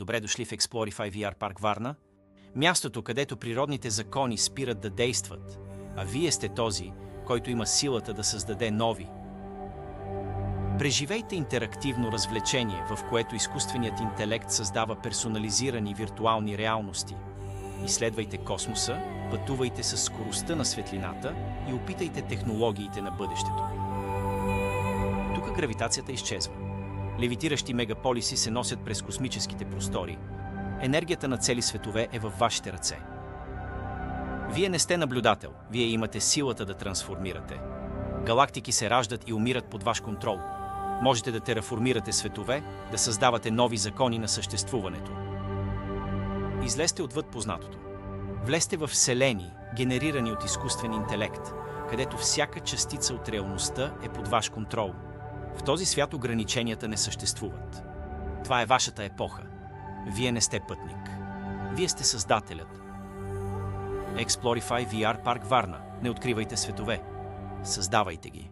Добре дошли в Explorify VR Парк Варна, мястото, където природните закони спират да действат, а вие сте този, който има силата да създаде нови. Преживейте интерактивно развлечение, в което изкуственият интелект създава персонализирани виртуални реалности. Изследвайте космоса, пътувайте със скоростта на светлината и опитайте технологиите на бъдещето. Тук гравитацията изчезва. Левитиращи мегаполиси се носят през космическите простори. Енергията на цели светове е във вашите ръце. Вие не сте наблюдател, вие имате силата да трансформирате. Галактики се раждат и умират под ваш контрол. Можете да тераформирате светове, да създавате нови закони на съществуването. Излезте отвъд познатото. Влезте в вселени, генерирани от изкуствен интелект, където всяка частица от реалността е под ваш контрол. В този свят ограниченията не съществуват. Това е вашата епоха. Вие не сте пътник. Вие сте създателят. Explorify VR Парк Варна. Не откривайте светове. Създавайте ги.